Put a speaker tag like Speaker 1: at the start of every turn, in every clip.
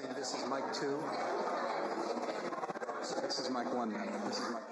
Speaker 1: say this is mic 2. This is mic 1 then. This is mic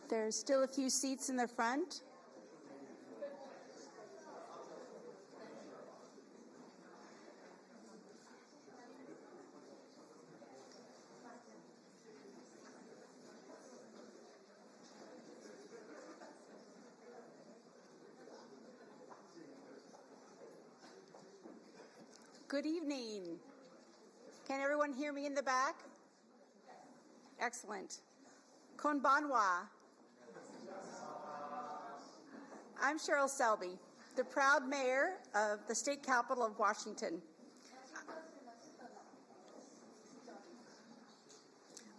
Speaker 2: There's still a few seats in the front. Good evening. Can everyone hear me in the back? Excellent. Konbanwa. I'm Cheryl Selby, the proud mayor of the state capital of Washington.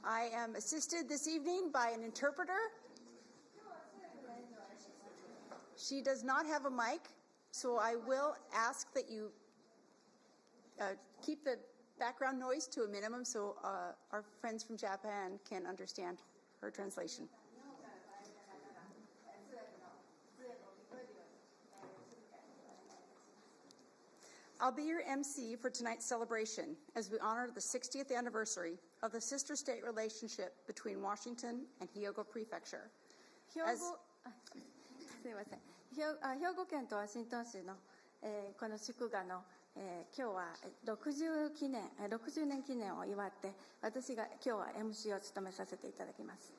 Speaker 2: I am assisted this evening by an interpreter. She does not have a mic, so I will ask that you keep the background noise to a minimum so our friends from Japan can understand her translation. I'll be your MC for tonight's celebration as we honor the 60th anniversary of the sister state relationship between Washington and Hyogo Prefecture.
Speaker 3: 兵庫県とワシントン州の、この祝賀の、今日は60年記念を祝って私が今日は MC を務めさせていただきます。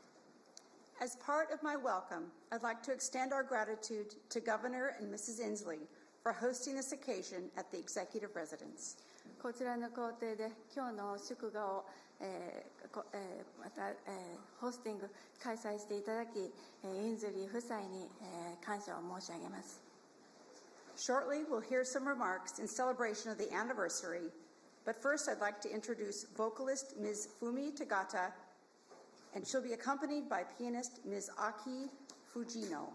Speaker 2: As part of my welcome, I'd like to extend our gratitude to Governor and Mrs. Inslee for hosting this occasion at the executive residence.
Speaker 3: こちらの校庭で今日の祝賀を、また、ホスティング開催していただき、インズリー夫妻に、感謝を申し上げます。
Speaker 2: Shortly, we'll hear some remarks in celebration of the anniversary, but first I'd like to introduce vocalist Ms. Fumi Tagata, and she'll be accompanied by pianist Ms. Aki Fujino.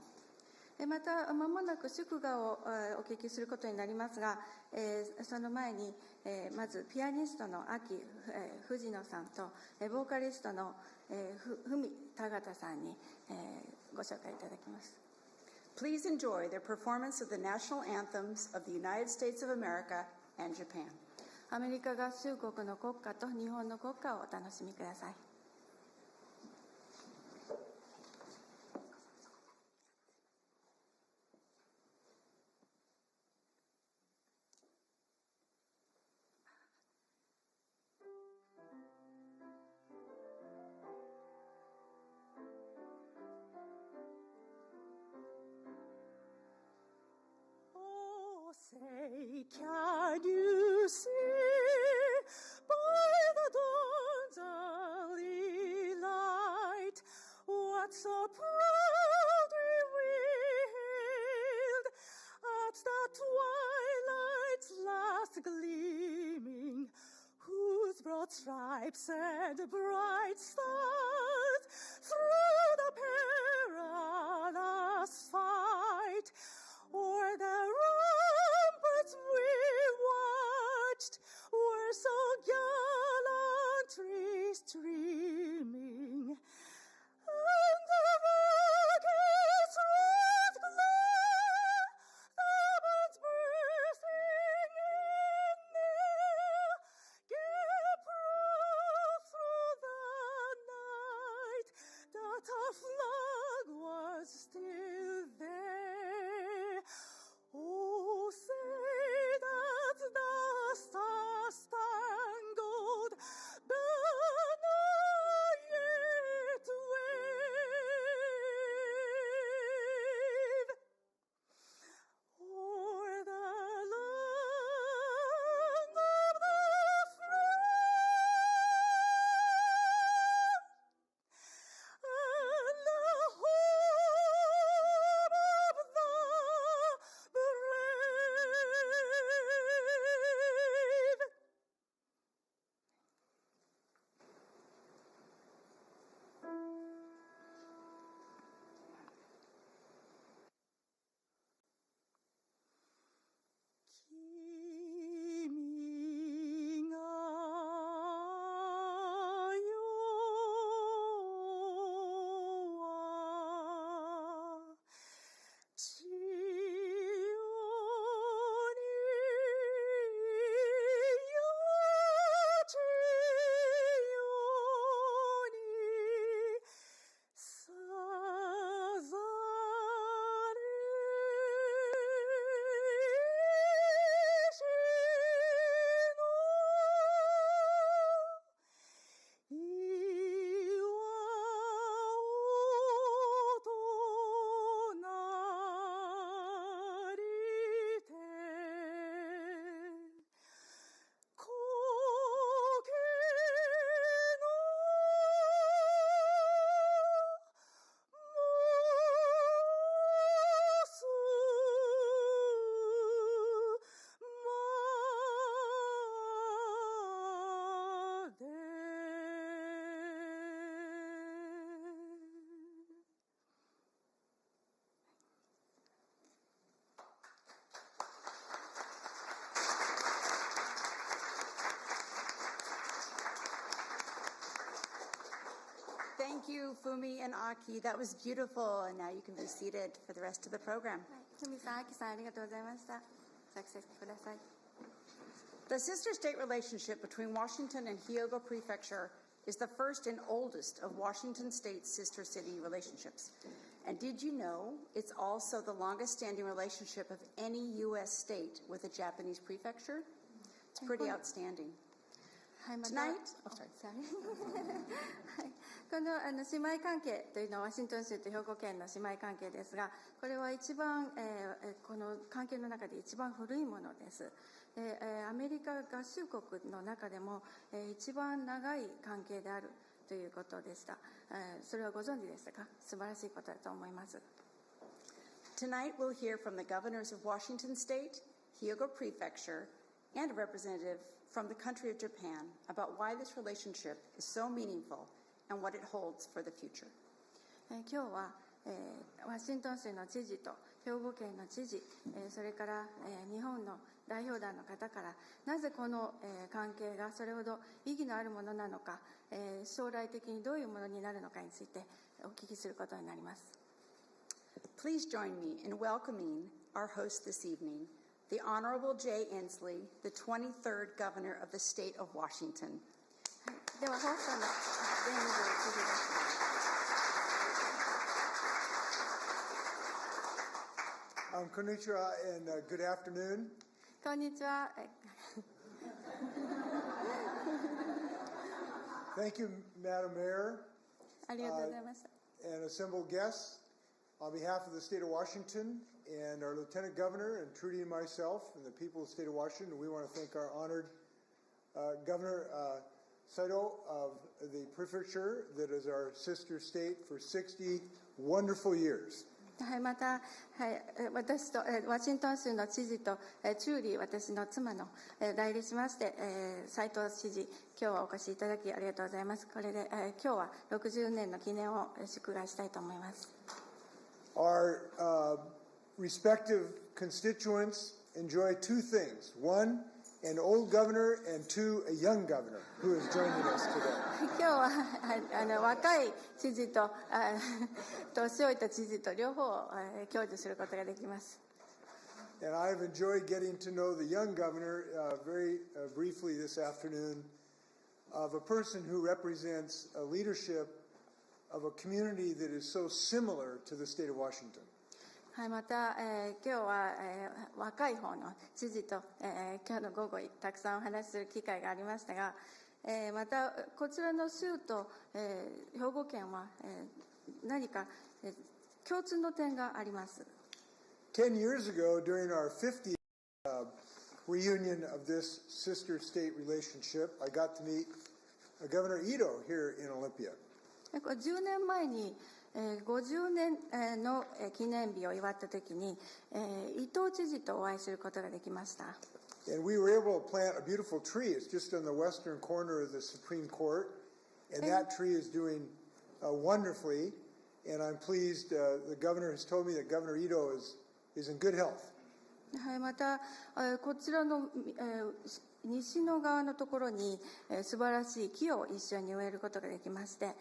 Speaker 3: また間もなく祝賀をお聞きすることになりますが、その前に、まずピアニストの秋藤野さんとボーカリストの文田形さんにご紹介いただきます。
Speaker 2: Please enjoy their performance of the national anthems of the United States of America and Japan.
Speaker 3: アメリカ合衆国の国歌と日本の国歌をお楽しみください。
Speaker 4: Say, can you see by the dawn's early light what so proudly we hailed at the twilight's last gleaming, whose broad stripes and bright stars through the perilous fight o'er the ramparts we watched were so gallantly streaming, and the rockets' red glare, the bombs bursting in air, gave proof through the
Speaker 2: you, Fumi and Aki. That was beautiful. And now you can be seated for the rest of the program.
Speaker 3: ふみさん、あきさん、ありがとうございました。着席ください。
Speaker 2: The sister-state relationship between Washington and Hyogo Prefecture is the first and oldest of Washington State's sister city relationships. And did you know it's also the longest-standing relationship of any U.S. state with a Japanese prefecture? It's pretty outstanding.
Speaker 3: はい、また
Speaker 2: Tonight, oh, sorry.
Speaker 3: はい、この姉妹関係というのはワシントン州と兵庫県の姉妹関係ですが、これは一番、この関係の中で一番古いものです。アメリカ合衆国の中でも、一番長い関係であるということでした。それはご存知でしたか？素晴らしいことだと思います。
Speaker 2: Tonight we'll hear from the governors of Washington State, Hyogo Prefecture, and a representative from the country of Japan about why this relationship is so meaningful and what it holds for the future.
Speaker 3: 今日は、ワシントン州の知事と兵庫県の知事、それから、日本の代表団の方からなぜこの、関係がそれほど意義のあるものなのか、将来的にどういうものになるのかについてお聞きすることになります。
Speaker 2: Please join me in welcoming our host this evening, the Honorable Jay Inslee, the 23rd Governor of the State of Washington.
Speaker 3: では、ホストのジェームズ知事です。
Speaker 5: Konnichiwa and good afternoon.
Speaker 3: こんにちは。
Speaker 5: Thank you, Madam Mayor,
Speaker 3: ありがとうございました。
Speaker 5: and assembled guests. On behalf of the state of Washington and our Lieutenant Governor and Trudy and myself and the people of the state of Washington, we want to thank our honored Governor Saito of the prefecture that is our sister state for 60 wonderful years.
Speaker 3: はい、また、はい、私と、ワシントン州の知事と、チューリー、私の妻の、代理しまして、斉藤知事、今日はお越しいただきありがとうございます。これで、今日は60年の記念を祝賀したいと思います。
Speaker 5: Our respective constituents enjoy two things. One, an old governor, and two, a young governor who is joining us today.
Speaker 3: 今日は若い知事と年老いた知事と両方享受することができます。
Speaker 5: And I've enjoyed getting to know the young governor very briefly this afternoon of a person who represents a leadership of a community that is so similar to the state of Washington.
Speaker 3: はい、また、今日は、若い方の知事と、今日の午後たくさんお話しする機会がありましたが、またこちらの州と、兵庫県は、何か、共通の点があります。
Speaker 5: 10 years ago, during our 50th reunion of this sister state relationship, I got to meet Governor Ito here in Olympia.
Speaker 3: 10年前に、50年の記念日を祝ったときに、伊藤知事とお会いすることができました。
Speaker 5: And we were able to plant a beautiful tree. It's just on the western corner of the Supreme Court, and that tree is doing wonderfully. And I'm pleased. The governor has told me that Governor Ito is in good health.
Speaker 3: はい、またこちらの、西の側のところに、素晴らしい木を一緒に植えることができまして、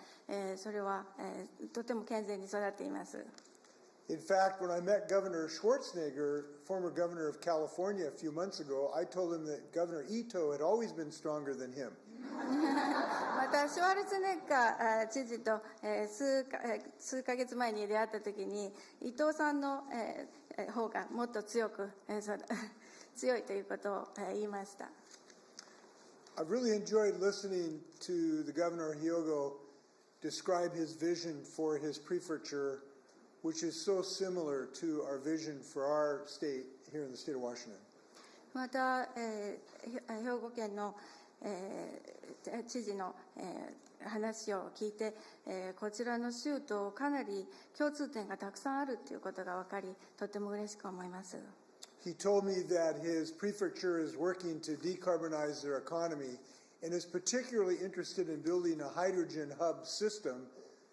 Speaker 3: それは、とても健全に育っています。
Speaker 5: In fact, when I met Governor Schwarzenegger, former governor of California, a few months ago, I told him that Governor Ito had always been stronger than him.
Speaker 3: またシュワルツェネッガー知事と、数ヶ月前に出会ったときに伊藤さんの、方がもっと強いということを、言いました。
Speaker 5: I've really enjoyed listening to the Governor Hyogo describe his vision for his prefecture, which is so similar to our vision for our state here in the state of Washington.
Speaker 3: また、兵庫県の、知事の、話を聞いて、こちらの州とかなり共通点がたくさんあるということが分かり、とても嬉しく思います。
Speaker 5: He told me that his prefecture is working to decarbonize their economy and is particularly interested in building a hydrogen hub system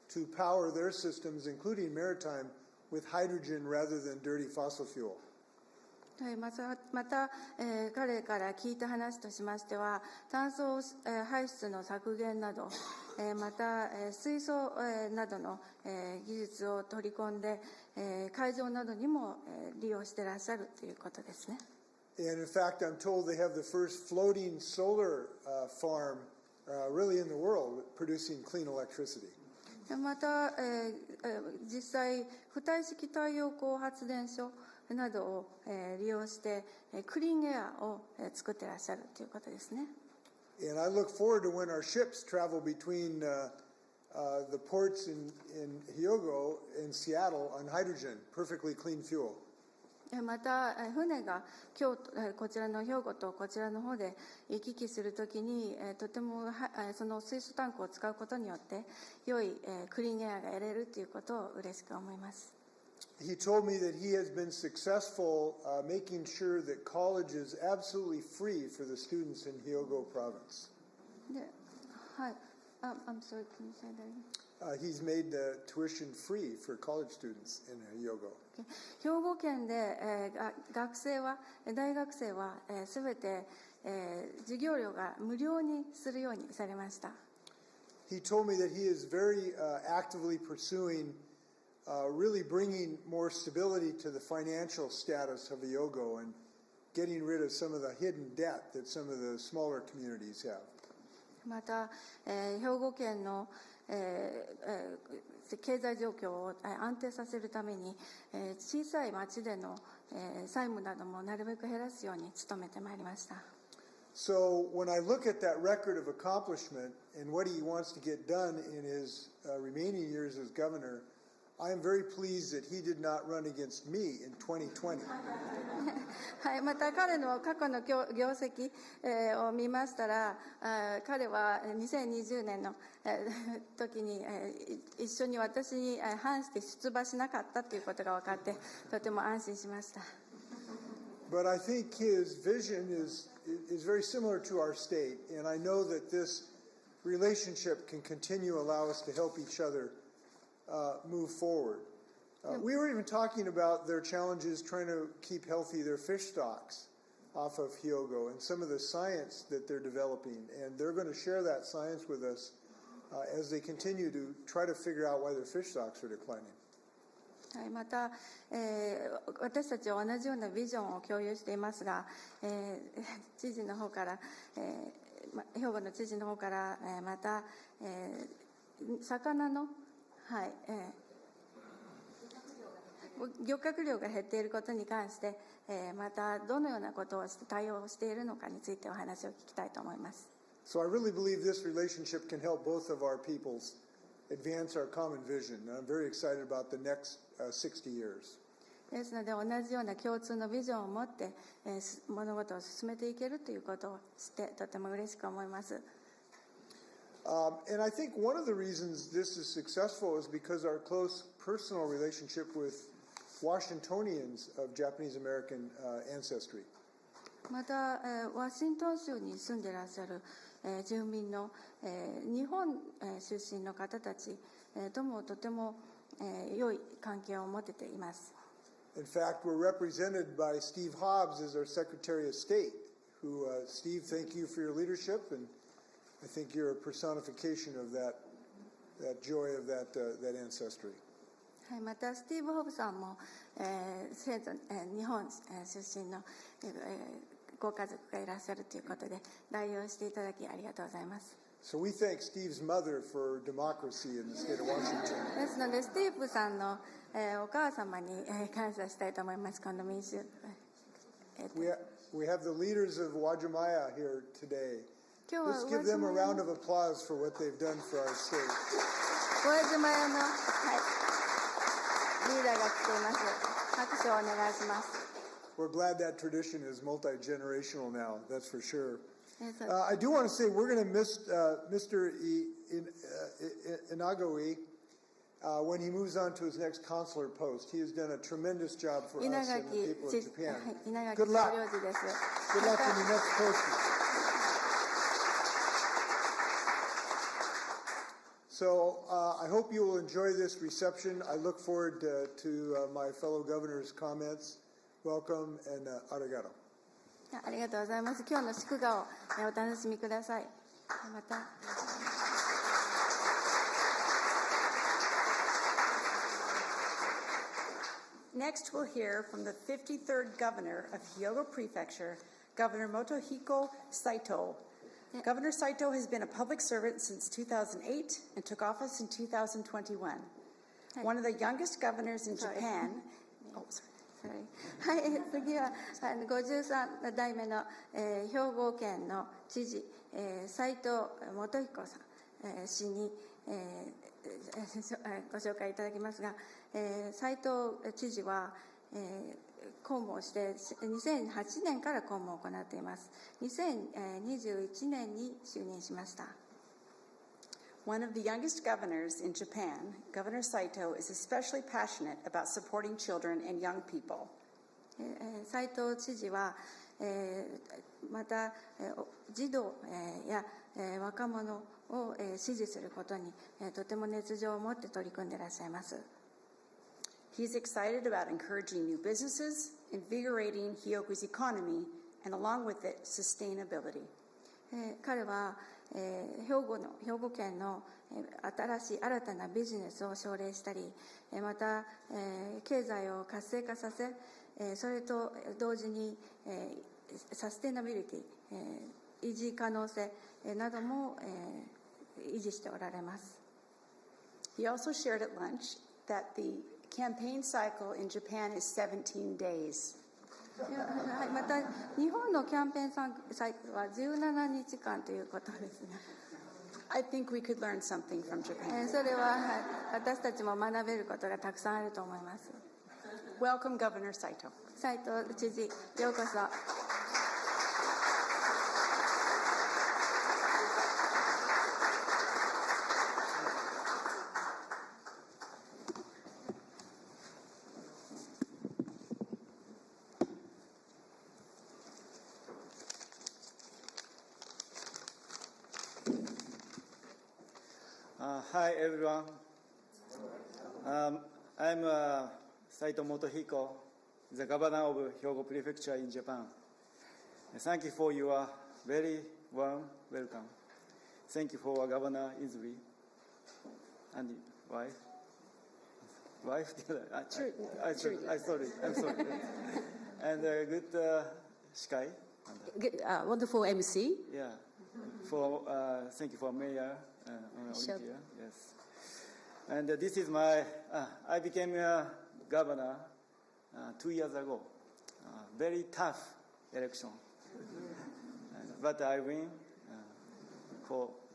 Speaker 5: to power their systems, including maritime, with hydrogen rather than dirty fossil fuel.
Speaker 3: また、彼から聞いた話としましては、炭素排出の削減など、また、水素、などの、技術を取り込んで、会場などにも、利用していらっしゃるということですね。
Speaker 5: And in fact, I'm told they have the first floating solar farm really in the world producing clean electricity.
Speaker 3: また、実際、浮体式太陽光発電所などを、利用して、クリーンエアを、作っていらっしゃるということですね。
Speaker 5: And I look forward to when our ships travel between the ports in Hyogo and Seattle on hydrogen, perfectly clean fuel.
Speaker 3: また、船が京都、こちらの兵庫とこちらの方で行き来するときに、とてもその水素タンクを使うことによって良い、クリーンエアが得れるということを嬉しく思います。
Speaker 5: He told me that he has been successful making sure that college is absolutely free for the students in Hyogo province.
Speaker 3: で、はい。I'm sorry, can you say that again?
Speaker 5: He's made the tuition free for college students in Hyogo.
Speaker 3: 兵庫県で、学生は、大学生はすべて、授業料が無料にするようにされました。
Speaker 5: He told me that he is very actively pursuing really bringing more stability to the financial status of Hyogo and getting rid of some of the hidden debt that some of the smaller communities have.
Speaker 3: また、兵庫県の、経済状況を安定させるために、小さい町での、債務などもなるべく減らすように努めてまいりました。
Speaker 5: So when I look at that record of accomplishment and what he wants to get done in his remaining years as governor, I am very pleased that he did not run against me in 2020.
Speaker 3: はい、また彼の過去の業績、を見ましたら、彼は2020年の、時に、一緒に私に反して出馬しなかったということが分かってとても安心しました。
Speaker 5: But I think his vision is very similar to our state, and I know that this relationship can continue to allow us to help each other move forward. We were even talking about their challenges trying to keep healthy their fish stocks off of Hyogo and some of the science that they're developing, and they're going to share that science with us as they continue to try to figure out why their fish stocks are declining.
Speaker 3: はい、また、私たちは同じようなビジョンを共有していますが、知事の方から、兵庫の知事の方から、また、魚の、はい、漁獲量が減っていることに関して、またどのようなことをして対応しているのかについてお話を聞きたいと思います。
Speaker 5: So I really believe this relationship can help both of our peoples advance our common vision. And I'm very excited about the next 60 years.
Speaker 3: ですので同じような共通のビジョンを持って、物事を進めていけるということをしてとても嬉しく思います。
Speaker 5: And I think one of the reasons this is successful is because our close personal relationship with Washingtonians of Japanese American ancestry.
Speaker 3: また、ワシントン州に住んでいらっしゃる、住民の、日本、出身の方たち、ともとても、良い関係を持てています。
Speaker 5: In fact, we're represented by Steve Hobbs as our Secretary of State, who, Steve, thank you for your leadership, and I think you're a personification of that joy of that ancestry.
Speaker 3: はい、またスティーブ・ホブさんも、日本、出身の、ご家族がいらっしゃるということで代用していただきありがとうございます。
Speaker 5: So we thank Steve's mother for democracy in the state of Washington.
Speaker 3: ですのでスティーブさんの、お母様に、感謝したいと思います。この民主、
Speaker 5: We have the leaders of Wajimaya here today.
Speaker 3: 今日は
Speaker 5: Let's give them a round of applause for what they've done for our state.
Speaker 3: 小島屋の、はい、リーダーが来ています。拍手をお願いします。
Speaker 5: We're glad that tradition is multi-generational now, that's for sure. I do want to say we're going to miss Mr. Inagawi when he moves on to his next consular post. He has done a tremendous job for us and the people of Japan. Good luck. Good luck in your next posting. So I hope you will enjoy this reception. I look forward to my fellow governor's comments. Welcome and arigato.
Speaker 3: ありがとうございます。今日の祝賀をお楽しみください。また。
Speaker 2: Next, we'll hear from the 53rd Governor of Hyogo Prefecture, Governor Motohiko Saito. Governor Saito has been a public servant since 2008 and took office in 2021. One of the youngest governors in Japan. Oh, sorry.
Speaker 3: はい、次は53代目の、兵庫県の知事、斉藤元彦さん、氏に、ご紹介いただきますが、斉藤知事は、公務をして2008年から公務を行っています。2021年に就任しました。
Speaker 2: One of the youngest governors in Japan, Governor Saito is especially passionate about supporting children and young people.
Speaker 3: 斉藤知事は、また児童や若者を支持することにとても熱情を持って取り組んでいらっしゃいます。
Speaker 2: He's excited about encouraging new businesses, invigorating Hyogo's economy, and along with it, sustainability.
Speaker 3: 彼は兵庫県の新たなビジネスを奨励したり、また経済を活性化させ、それと同時にサステナビリティ、維持可能性なども維持しておられます。
Speaker 2: He also shared at lunch that the campaign cycle in Japan is 17 days.
Speaker 3: また日本のキャンペーンサイクルは17日間ということですね。
Speaker 2: I think we could learn something from Japan.
Speaker 3: それは私たちも学べることがたくさんあると思います。
Speaker 2: Welcome, Governor Saito.
Speaker 3: 斉藤知事、ようこそ。
Speaker 6: Hi everyone. I'm Saito Motohiko, the governor of Hyogo Prefecture in Japan. Thank you for your very warm welcome. Thank you for Governor Inslee and wife. I'm sorry. And good Sky.
Speaker 7: Good, wonderful MC.
Speaker 6: Yeah. Thank you for Mayor Olympia. Yes. And this is I became a governor 2 years ago. Very tough election. But I win,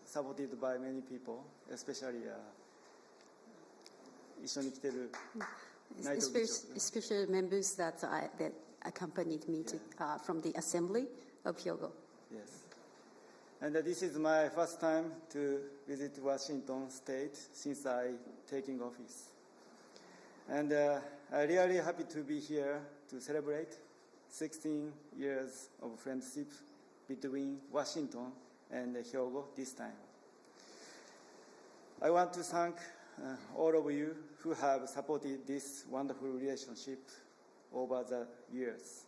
Speaker 6: supported by many people, especially 一緒に来てる内藤議長。
Speaker 7: Especially members that accompanied me from the assembly of Hyogo.
Speaker 6: Yes. And this is my first time to visit Washington State since I taking office. And I'm really happy to be here to celebrate 16 years of friendship between Washington and Hyogo this time. I want to thank all of you who have supported this wonderful relationship over the years.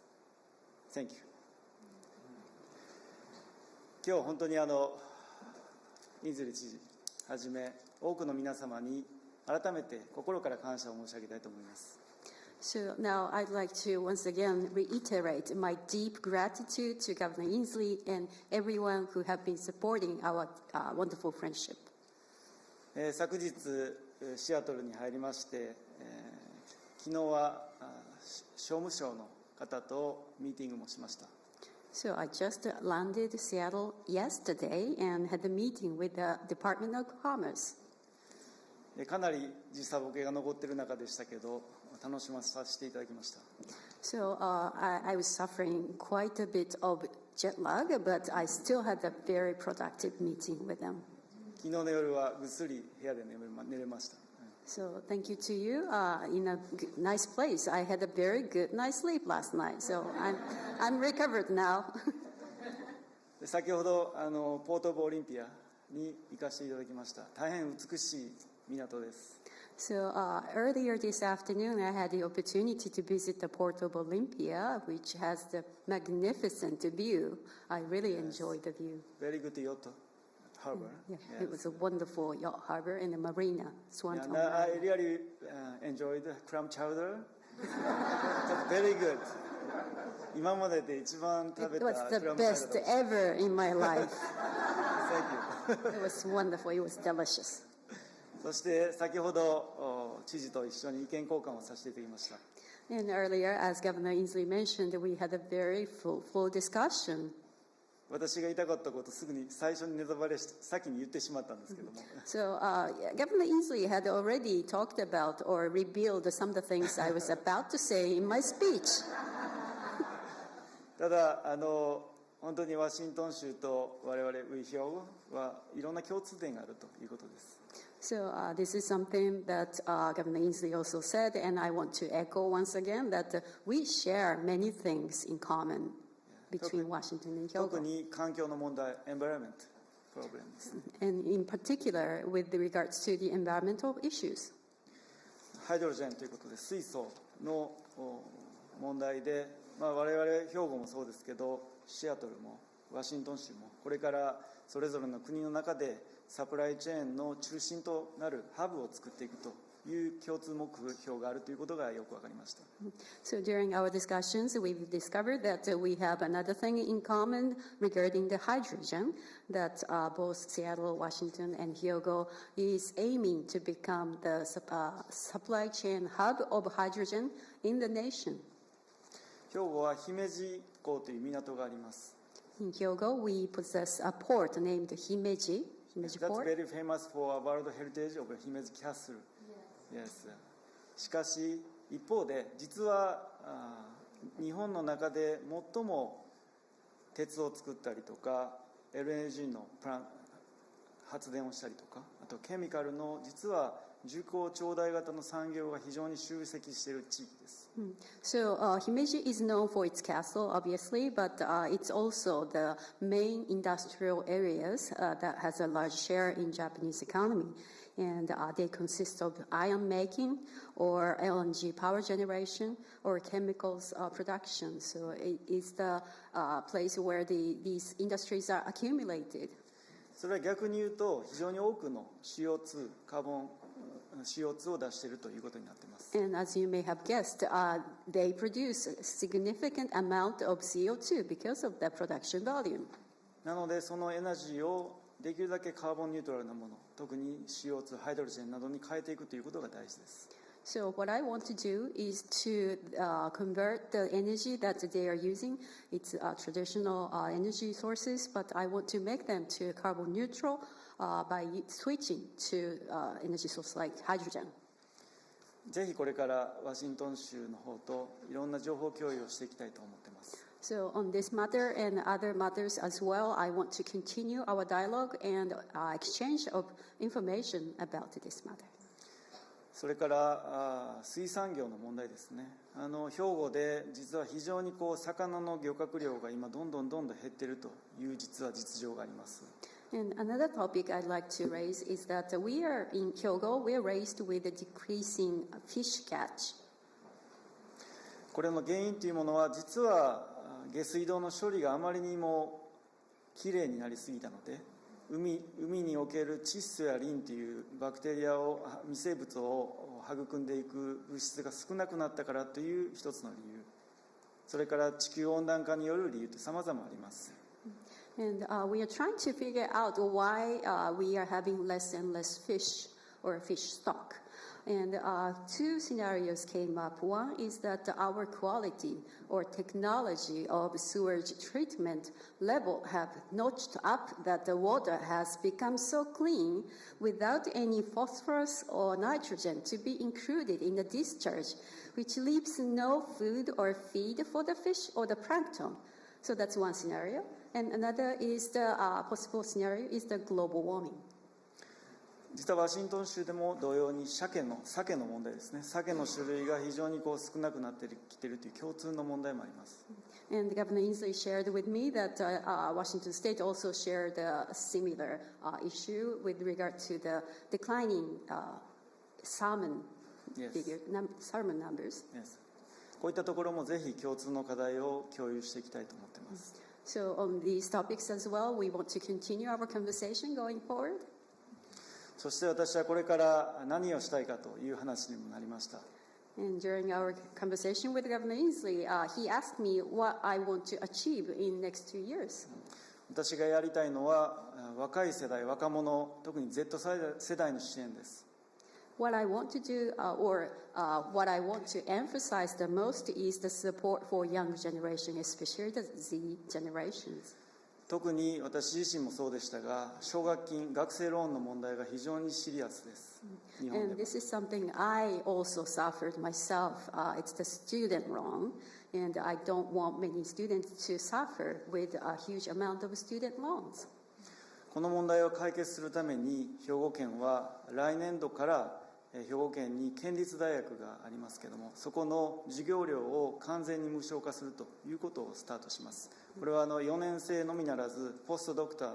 Speaker 6: Thank you. 今日本当にインズリ知事はじめ多くの皆様に改めて心から感謝を申し上げたいと思います。
Speaker 7: So now I'd like to once again reiterate my deep gratitude to Governor Inslee and everyone who have been supporting our wonderful friendship.
Speaker 6: 昨日シアトルに入りまして、昨日は商務省の方とミーティングもしました。
Speaker 7: So I just landed Seattle yesterday and had a meeting with the Department of Commerce.
Speaker 6: かなり時差ボケが残っている中でしたけど、楽しまさせていただきました。
Speaker 7: So I was suffering quite a bit of jet lag, but I still had a very productive meeting with them.
Speaker 6: 昨日の夜はぐっすり部屋で寝れました。
Speaker 7: So thank you to you. In a nice place. I had a very good night's sleep last night. So I'm recovered now.
Speaker 6: 先ほどポートオブオリンピアに行かせていただきました。大変美しい港です。
Speaker 7: So earlier this afternoon, I had the opportunity to visit the port of Olympia, which has the magnificent view. I really enjoyed the view.
Speaker 6: Very good yacht harbor.
Speaker 7: Yeah,
Speaker 6: Yes.
Speaker 7: it was a wonderful yacht harbor and a marina, Swanton.
Speaker 6: And I really enjoyed clam chowder. That's very good. 今までで一番食べ
Speaker 7: It
Speaker 6: た
Speaker 7: was the
Speaker 6: クラムチャウダー
Speaker 7: best
Speaker 6: でした。
Speaker 7: ever in my life.
Speaker 6: Thank you.
Speaker 7: It was wonderful. It was delicious.
Speaker 6: そして先ほど知事と一緒に意見交換をさせていただきました。
Speaker 7: And earlier, as Governor Inslee mentioned, we had a very fruitful discussion.
Speaker 6: 私が言いたかったことすぐに最初にネタバレして先に言ってしまったんですけども
Speaker 7: So Governor Inslee had already talked about or revealed some of the things I was about to say in my speech.
Speaker 6: ただ本当にワシントン州と我々ウィヒョウはいろんな共通点があるということです。
Speaker 7: So this is something that Governor Inslee also said, and I want to echo once again that we share many things in common between Washington and
Speaker 6: 特
Speaker 7: Hyogo.
Speaker 6: に環境の問題 environment problem ですね。
Speaker 7: And in particular, with regards to the environmental issues.
Speaker 6: ハイドロジェンということで水素の問題で、我々兵庫もそうですけどシアトルもワシントン州もこれからそれぞれの国の中でサプライチェーンの中心となるハブを作っていくという共通目標があるということがよくわかりました。
Speaker 7: So during our discussions, we've discovered that we have another thing in common regarding the hydrogen, that both Seattle, Washington, and Hyogo is aiming to become the supply chain hub of hydrogen in the nation.
Speaker 6: 兵庫は姫路港という港があります。
Speaker 7: In Hyogo, we possess a port named Himeji
Speaker 6: That's
Speaker 7: Port.
Speaker 6: very famous for World Heritage of 姫路 Castle. Yes. しかし一方で実は日本の中で最も鉄を作ったりとか LNG の発電をしたりとかあとケミカルの実は重厚長大型の産業が非常に集積している地域です。
Speaker 7: So Himeji is known for its castle, obviously, but it's also the main industrial areas that has a large share in Japanese economy. And they consist of iron making or LNG power generation or chemicals production. So it is the place where these industries are accumulated.
Speaker 6: それは逆に言うと非常に多くの CO2 カーボン CO2 を出しているということになっています。
Speaker 7: And as you may have guessed, they produce a significant amount of CO2 because of the production volume.
Speaker 6: なのでそのエナジーをできるだけカーボンニュートラルなもの、特に CO2 ハイドロジェンなどに変えていくということが大事です。
Speaker 7: So what I want to do is to convert the energy that they are using. It's traditional energy sources, but I want to make them to carbon neutral by switching to energy source like hydrogen.
Speaker 6: ぜひこれからワシントン州の方といろんな情報共有をしていきたいと思っています。
Speaker 7: So on this matter and other matters as well, I want to continue our dialogue and exchange of information about this matter.
Speaker 6: それから水産業の問題ですね。兵庫で実は非常に魚の漁獲量が今どんどん減っているという実情があります。
Speaker 7: And another topic I'd like to raise is that we are in Hyogo, we are raised with a decreasing fish catch.
Speaker 6: これの原因というものは実は下水道の処理があまりにもきれいになりすぎたので、海における窒素やリンというバクテリアを微生物を育んでいく物質が少なくなったからという一つの理由、それから地球温暖化による理由って様々あります。
Speaker 7: And we are trying to figure out why we are having less and less fish or fish stock. And two scenarios came up. One is that our quality or technology of sewage treatment level have notched up, that the water has become so clean without any phosphorus or nitrogen to be included in the discharge, which leaves no food or feed for the fish or the plankton. So that's one scenario. And another is the possible scenario is the global warming.
Speaker 6: 実はワシントン州でも同様に鮭の問題ですね。鮭の種類が非常に少なくなってきているという共通の問題もあります。
Speaker 7: And Governor Inslee shared with me that Washington State also shared a similar issue with regard to the declining salmon
Speaker 6: Yes.
Speaker 7: salmon numbers.
Speaker 6: Yes. こういったところもぜひ共通の課題を共有していきたいと思っています。
Speaker 7: So on these topics as well, we want to continue our conversation going forward.
Speaker 6: そして私はこれから何をしたいかという話にもなりました。
Speaker 7: And during our conversation with Governor Inslee, he asked me what I want to achieve in next 2 years.
Speaker 6: 私がやりたいのは若い世代、若者、特に Z 世代の支援です。
Speaker 7: What I want to do, what I want to emphasize the most is the support for young generation, especially the Z generations.
Speaker 6: 特に私自身もそうでしたが、奨学金、学生ローンの問題が非常にシリアスです。日本で
Speaker 7: And
Speaker 6: も。
Speaker 7: this is something I also suffered myself. It's the student loan, and I don't want many students to suffer with a huge amount of student loans.
Speaker 6: この問題を解決するために兵庫県は来年度から兵庫県に県立大学がありますけれども、そこの授業料を完全に無償化するということをスタートします。これは4年生のみならずポストドクター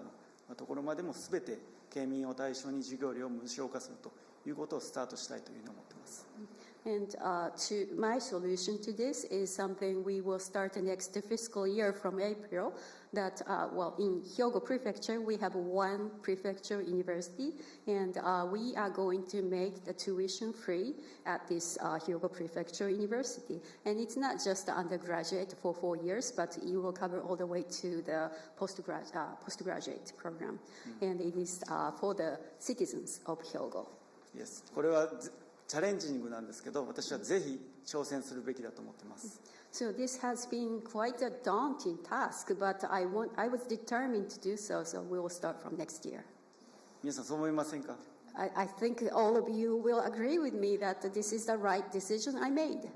Speaker 6: のところまでも全て県民を対象に授業料を無償化するということをスタートしたいというふうに思っています。
Speaker 7: And my solution to this is something we will start the next fiscal year from April. That in Hyogo Prefecture we have one prefecture university, and we are going to make the tuition free at this Hyogo Prefecture University. And it's not just the undergraduate for 4 years, but it will cover all the way to the postgraduate program, and it is for the citizens of Hyogo.
Speaker 6: Yes. これはチャレンジングなんですけど、私はぜひ挑戦するべきだと思っています。
Speaker 7: So this has been quite a daunting task, but I was determined to do so, so we will start from next year.
Speaker 6: 皆さんそう思いませんか？
Speaker 7: I think all of you will agree with me that this is the right decision I made.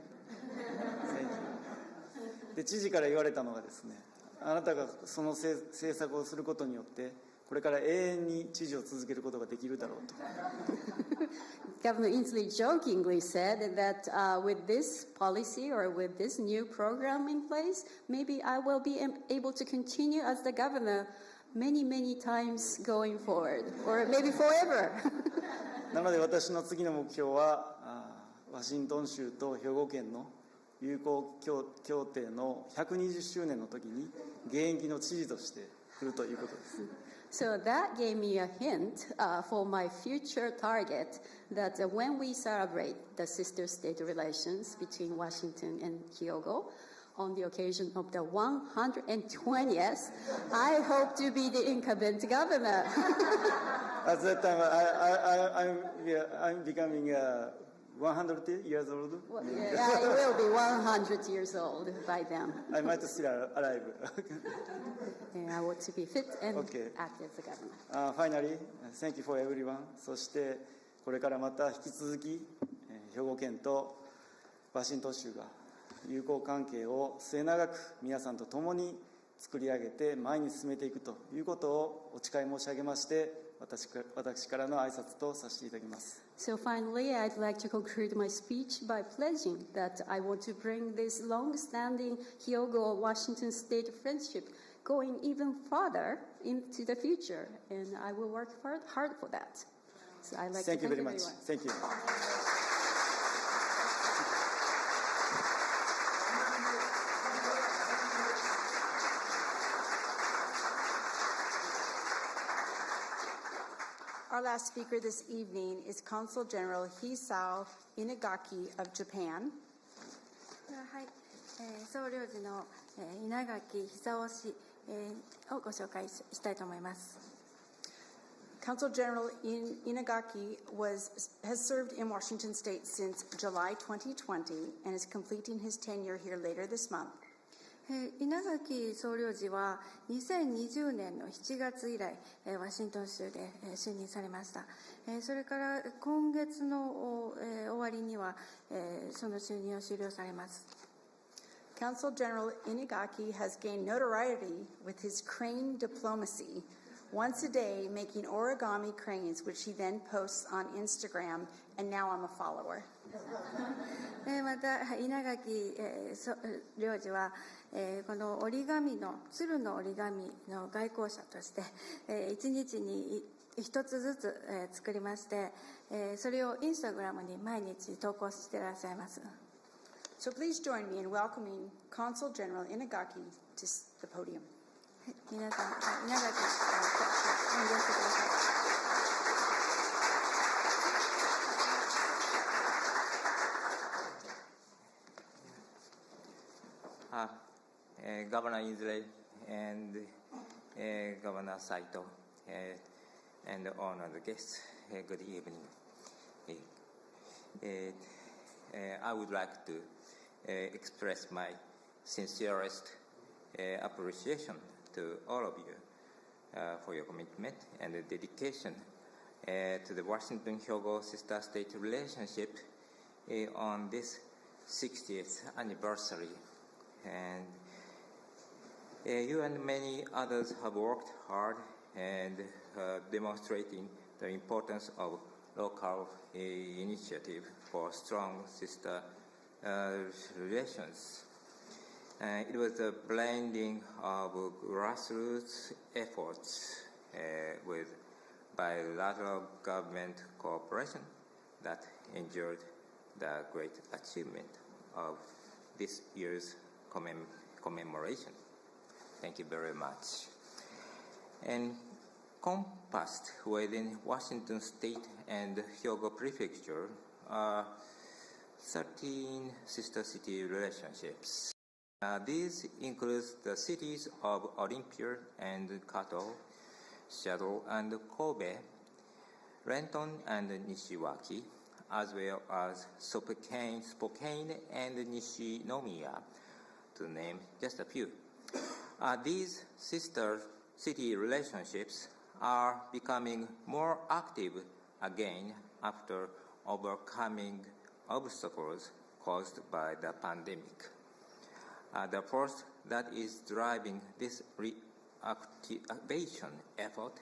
Speaker 6: で、知事から言われたのがですね、あなたがその政策をすることによってこれから永遠に知事を続けることができるだろうと。
Speaker 7: Governor Inslee jokingly said that with this policy or with this new program in place, maybe I will be able to continue as the governor many, many times going forward, or maybe forever.
Speaker 6: なので私の次の目標はワシントン州と兵庫県の友好協定の120周年の時に現役の知事として来るということです。
Speaker 7: So that gave me a hint for my future target that when we celebrate the sister state relations between Washington and Hyogo on the occasion of the 120th, I hope to be the incumbent governor.
Speaker 6: At that time, I'm becoming 100 years old.
Speaker 7: I will be 100 years old by then.
Speaker 6: I might still alive.
Speaker 7: And I want to be fit and
Speaker 6: Okay.
Speaker 7: act as the governor.
Speaker 6: Finally, thank you for everyone. そしてこれからまた引き続き兵庫県とワシントン州が友好関係を末永く皆さんと共に作り上げて前に進めていくということをお誓い申し上げまして、私からの挨拶とさせていただきます。
Speaker 7: So finally, I'd like to conclude my speech by pledging that I want to bring this long-standing Hyogo-Washington state friendship going even farther into the future, and I will work hard for that. So I'd like
Speaker 6: Thank
Speaker 7: to
Speaker 6: you
Speaker 7: thank
Speaker 6: very much.
Speaker 7: everyone.
Speaker 6: Thank you.
Speaker 2: Our last speaker this evening is Consul General Hisao Inagaki of Japan.
Speaker 3: はい、総領事の稲垣久夫氏をご紹介したいと思います。
Speaker 2: Consul General Inagaki has served in Washington State since July 2020 and is completing his tenure here later this month.
Speaker 3: 稲垣総領事は2020年の7月以来ワシントン州で就任されました。それから今月の終わりにはその就任を終了されます。
Speaker 2: Consul General Inagaki has gained notoriety with his crane diplomacy, once a day making origami cranes, which he then posts on Instagram, and now I'm a follower.
Speaker 3: また稲垣領事はこの折り紙の鶴の折り紙の外交者として1日に一つずつ、作りまして、それをインスタグラムに毎日投稿していらっしゃいます。
Speaker 2: So please join me in welcoming Consul General Inagaki to the podium.
Speaker 3: はい、皆さん、稲垣、歓迎してください。
Speaker 8: Governor Inslee and Governor Saito and honored guests, good evening. I would like to express my sincerest appreciation to all of you for your commitment and dedication to the Washington-Hyogo sister state relationship on this 60th anniversary. And you and many others have worked hard and demonstrating the importance of local initiative for strong sister relations. It was a blending of grassroots efforts with bilateral government cooperation that ensured the great achievement of this year's commemoration. Thank you very much. Encompassed within Washington State and Hyogo Prefecture are 13 sister city relationships. These include the cities of Olympia and Kato, Seattle and Kobe, Renton and Nishiwaki, as well as Spokane and Nishinomiya, to name just a few. These sister city relationships are becoming more active again after overcoming obstacles caused by the pandemic. The force that is driving this reactivation effort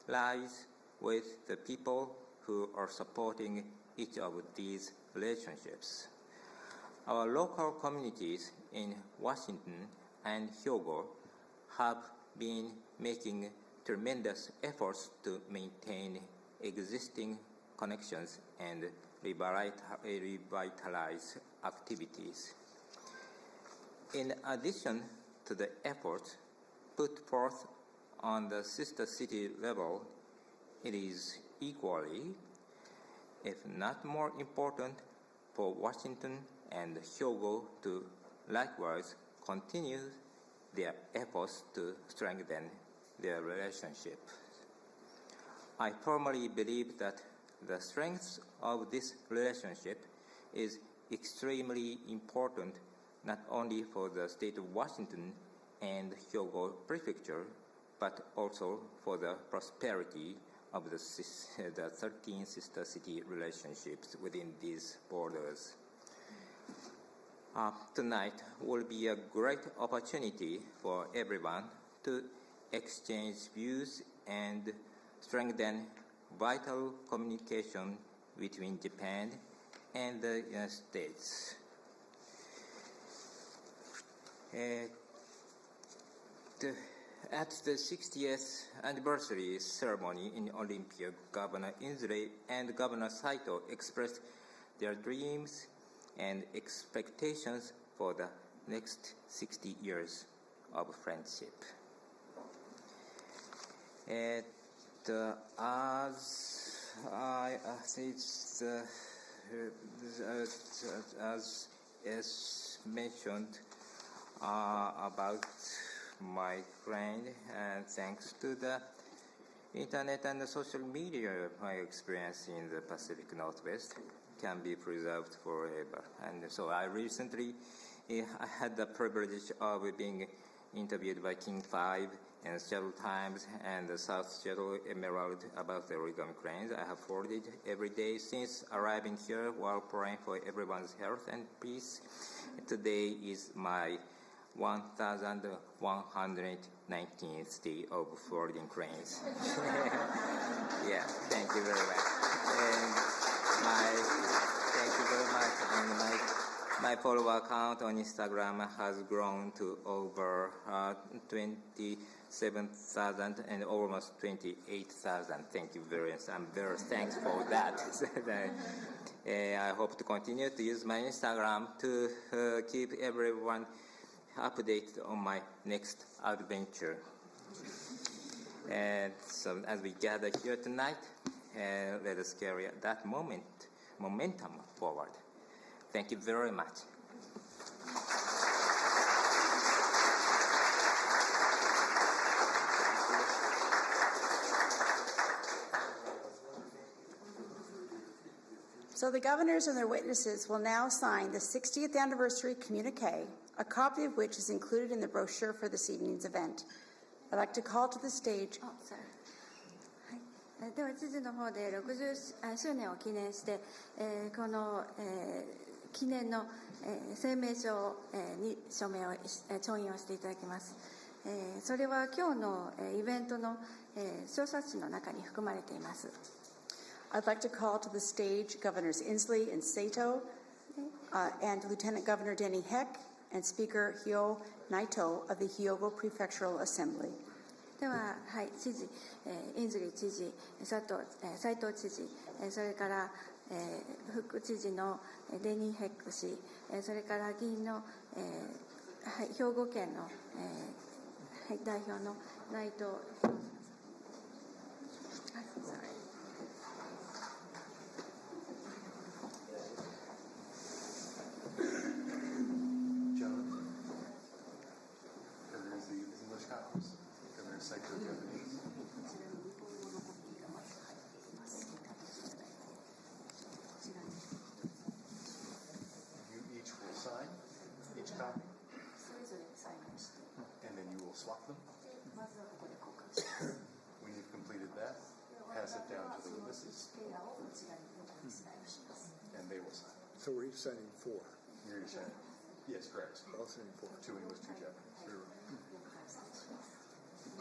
Speaker 8: lies with the people who are supporting each of these relationships. Our local communities in Washington and Hyogo have been making tremendous efforts to maintain existing connections and revitalize activities. In addition to the efforts put forth on the sister city level, it is equally, if not more important, for Washington and Hyogo to likewise continue their efforts to strengthen their relationship. I firmly believe that the strength of this relationship is extremely important not only for the state of Washington and Hyogo Prefecture, but also for the prosperity of the 13 sister city relationships within these borders. Tonight will be a great opportunity for everyone to exchange views and strengthen vital communication between Japan and the United States. At the 60th anniversary ceremony in Olympia, Governor Inslee and Governor Saito expressed their dreams and expectations for the next 60 years of friendship. As mentioned about my friend, and thanks to the internet and the social media, my experience in the Pacific Northwest can be preserved forever. And so I recently I had the privilege of being interviewed by King 5 and several times, and the South Seattle Emerald about the origami cranes. I have followed it every day since arriving here while praying for everyone's health and peace. Today is my 1,119th day of forwarding cranes. Yeah, thank you very much. And thank you very much. And my my follower count on Instagram has grown to over 27,000 and almost 28,000. Thank you very much. I'm very thankful for that. I hope to continue to use my Instagram to keep everyone updated on my next adventure. And so as we gather here tonight, let us carry that momentum forward. Thank you very much.
Speaker 2: So the governors and their witnesses will now sign the 60th anniversary communique, a copy of which is included in the brochure for this evening's event. I'd like to call to the stage.
Speaker 3: はい、では知事の方で60周年を記念して、この、記念の、声明書に署印をしていただきます。それは今日のイベントの小冊子の中に含まれています。
Speaker 2: I'd like to call to the stage Governors Inslee and Saito, and Lieutenant Governor Denny Heck, and Speaker Hyo Naito of the Hyogo Prefectural Assembly.
Speaker 3: では、はい、知事、インズリー知事、斉藤知事、それから、副知事のデニー・ヘック氏、それから議員の、はい、兵庫県の、はい、代表の内藤。
Speaker 9: And then you will swap them. When you've completed that, pass it down to the witnesses, and they will sign.
Speaker 5: So we're each signing 4.
Speaker 9: You're each signing. Yes, correct.
Speaker 5: All signing 4.
Speaker 9: 2 English, 2 Japanese.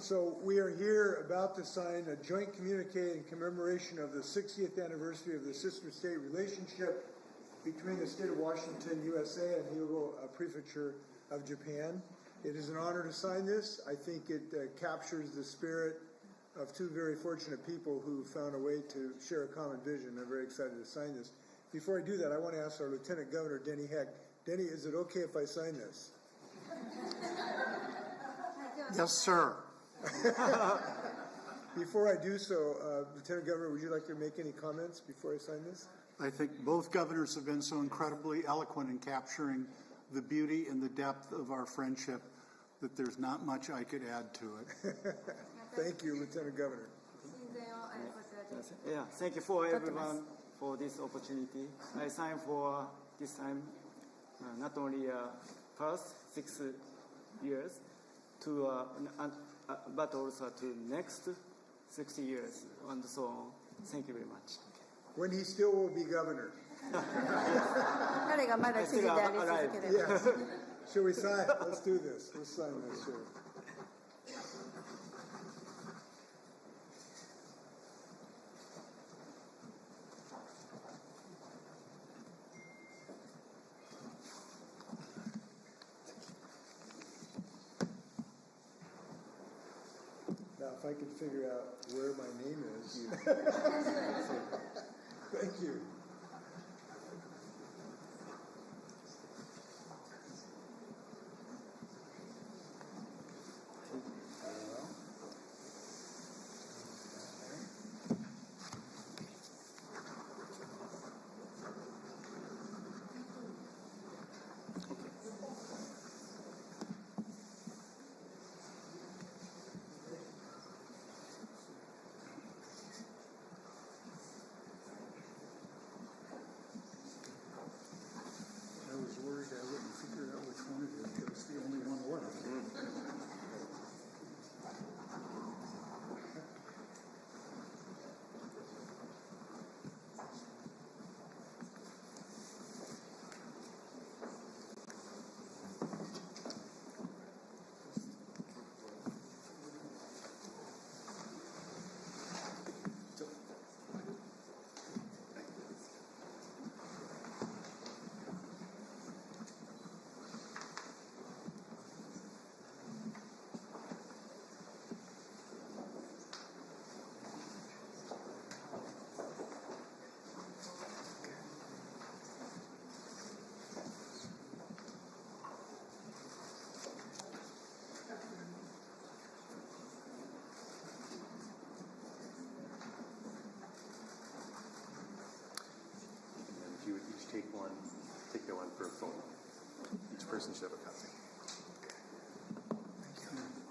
Speaker 5: So we are here about to sign a joint communique in commemoration of the 60th anniversary of the sister state relationship between the state of Washington, USA, and Hyogo Prefecture of Japan. It is an honor to sign this. I think it captures the spirit of 2 very fortunate people who found a way to share a common vision. I'm very excited to sign this. Before I do that, I want to ask our Lieutenant Governor, Denny Heck. Denny, is it okay if I sign this?
Speaker 10: Yes, sir.
Speaker 5: Before I do so, Lieutenant Governor, would you like to make any comments before I sign this?
Speaker 10: I think both governors have been so incredibly eloquent in capturing the beauty and the depth of our friendship that there's not much I could add to it.
Speaker 5: Thank you, Lieutenant Governor.
Speaker 6: Yeah, thank you for everyone for this opportunity. I signed for this time not only first 6 years to but also to next 60 years and so on. Thank you very much.
Speaker 5: When he still will be governor.
Speaker 3: 彼がまだ知事であり続ければ。
Speaker 5: Yes. Shall we sign? Let's do this. Let's sign this, sir. Now, if I could figure out where my name is. Thank you.
Speaker 9: bi-partisanship of housing.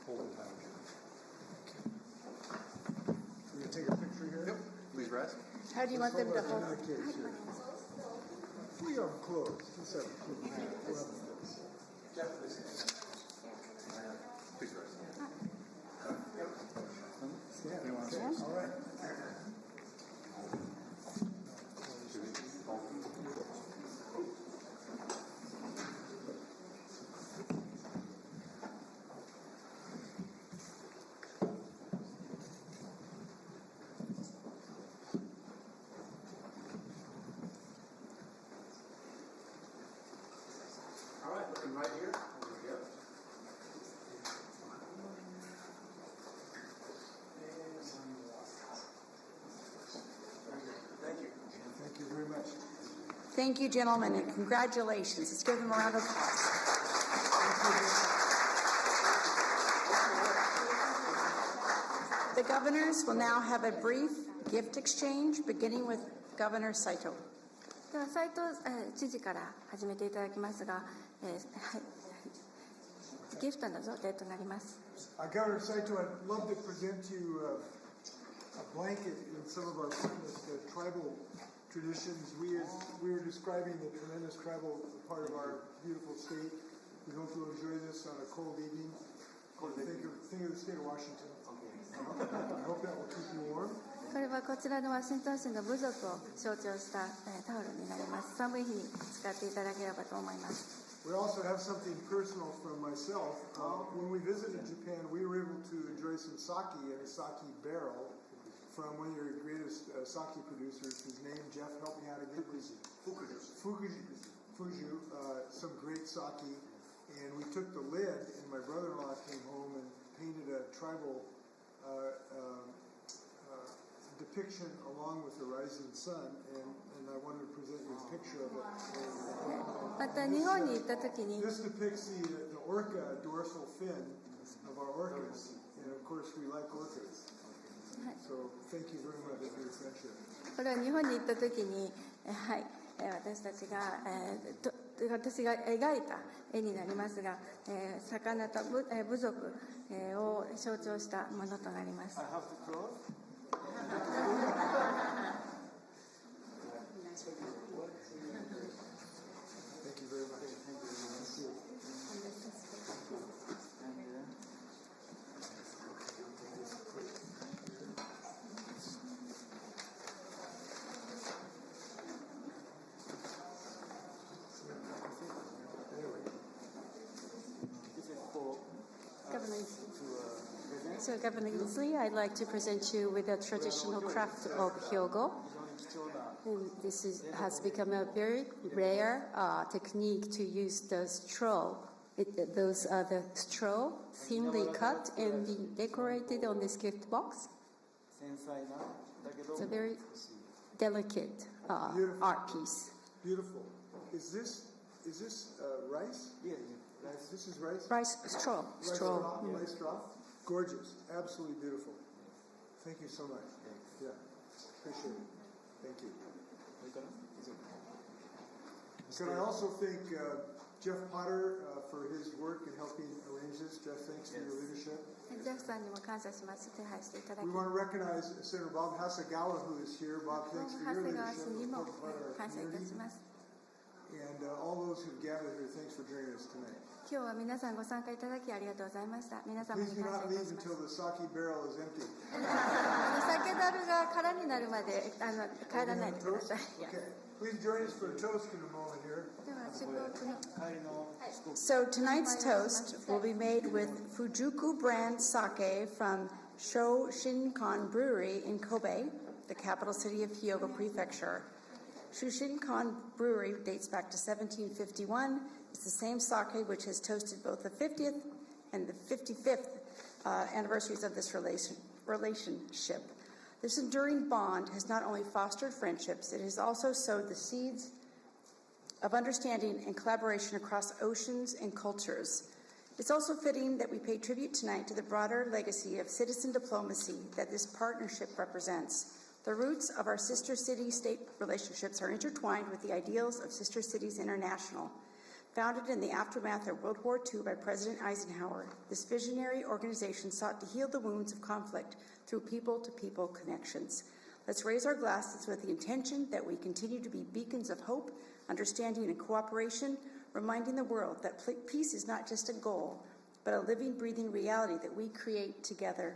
Speaker 5: We're going to take a picture here.
Speaker 9: Yep. Please rise.
Speaker 2: How do you want them to hold?
Speaker 5: We are closed. Let's have a we'll have
Speaker 9: Please rise.
Speaker 5: stand. All right.
Speaker 9: All right, looking right here. There we go. Thank you.
Speaker 5: Thank you very much.
Speaker 2: Thank you, gentlemen, and congratulations. Let's give them a round of applause. The governors will now have a brief gift exchange, beginning with Governor Saito.
Speaker 3: では斉藤知事から始めていただきますが、はい、ギフトの贈呈となります。
Speaker 5: Governor Saito, I'd love to present to you a blanket in some of our finest tribal traditions. We were describing the tremendous tribal part of our beautiful state. We hope you'll enjoy this on a cold evening. Think of the state of Washington. I hope that will keep you warm.
Speaker 3: これはこちらのワシントン州の部族を象徴したタオルになります。寒い日に使っていただければと思います。
Speaker 5: We also have something personal from myself. When we visited Japan, we were able to enjoy some sake in a sake barrel from one of your greatest sake producers, whose name, Jeff, help me out again, please. Fuju, some great sake. And we took the lid, and my brother-in-law came home and painted a tribal depiction along with the rising sun, and I wanted to present you a picture of it.
Speaker 3: また日本に行った時に
Speaker 5: This depicts the orca dorsal fin of our orcas, and of course we like orcas. So thank you very much for your friendship.
Speaker 3: これは日本に行った時に、はい、私たちが、私が描いた絵になりますが、魚と部族、を象徴したものとなります。
Speaker 6: I have to close.
Speaker 5: Thank you very much. Thank you.
Speaker 7: So, Governor Inslee, I'd like to present you with a traditional craft of Hyogo. And has become a very rare technique to use the straw. Those are the straw thinly cut and be decorated on this gift box. It's a very delicate art piece.
Speaker 5: Beautiful. Is this rice?
Speaker 6: Yeah.
Speaker 5: This is rice?
Speaker 7: Rice straw.
Speaker 5: Rice straw. Gorgeous. Absolutely beautiful. Thank you so much. Yeah. Appreciate it. Thank you. Can I also thank Jeff Potter for his work in helping arrange this. Jeff, thanks for your leadership.
Speaker 3: ジェフさんにも感謝します。手配していただき
Speaker 5: We want to recognize Senator Bob Hasegawa, who is here. Bob, thanks for
Speaker 3: 長
Speaker 5: your
Speaker 3: 谷川
Speaker 5: leadership.
Speaker 3: 氏にも
Speaker 5: Important part of our
Speaker 3: 感謝いた
Speaker 5: community.
Speaker 3: します。
Speaker 5: And all those who've gathered here, thanks for joining us tonight.
Speaker 3: 今日は皆さんご参加いただきありがとうございました。皆様に
Speaker 5: Please do
Speaker 3: 感謝
Speaker 5: not
Speaker 3: いた
Speaker 5: leave
Speaker 3: します。
Speaker 5: until the sake barrel is empty.
Speaker 3: 酒樽が空になるまで帰らないでください。
Speaker 5: Okay. Please join us for a toast in a moment here.
Speaker 3: では祝福の
Speaker 2: So tonight's toast will be made with Fujuku brand sake from Shoshinkan Brewery in Kobe, the capital city of Hyogo Prefecture. Shoshinkan Brewery dates back to 1751. It's the same sake which has toasted both the 50th and the 55th anniversaries of this relationship. This enduring bond has not only fostered friendships, it has also sowed the seeds of understanding and collaboration across oceans and cultures. It's also fitting that we pay tribute tonight to the broader legacy of citizen diplomacy that this partnership represents. The roots of our sister city-state relationships are intertwined with the ideals of Sister Cities International. Founded in the aftermath of World War II by President Eisenhower, this visionary organization sought to heal the wounds of conflict through people-to-people connections. Let's raise our glasses with the intention that we continue to be beacons of hope, understanding, and cooperation, reminding the world that peace is not just a goal, but a living, breathing reality that we create together.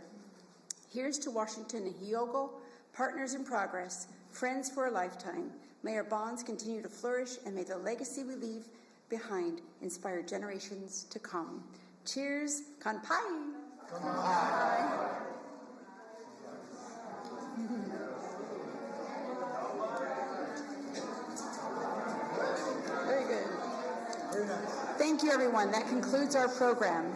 Speaker 2: Here's to Washington and Hyogo, partners in progress, friends for a lifetime. May our bonds continue to flourish, and may the legacy we leave behind inspire generations to come. Cheers, kanpai! Kanpai! Very good. Very nice. Thank you, everyone. That concludes our program.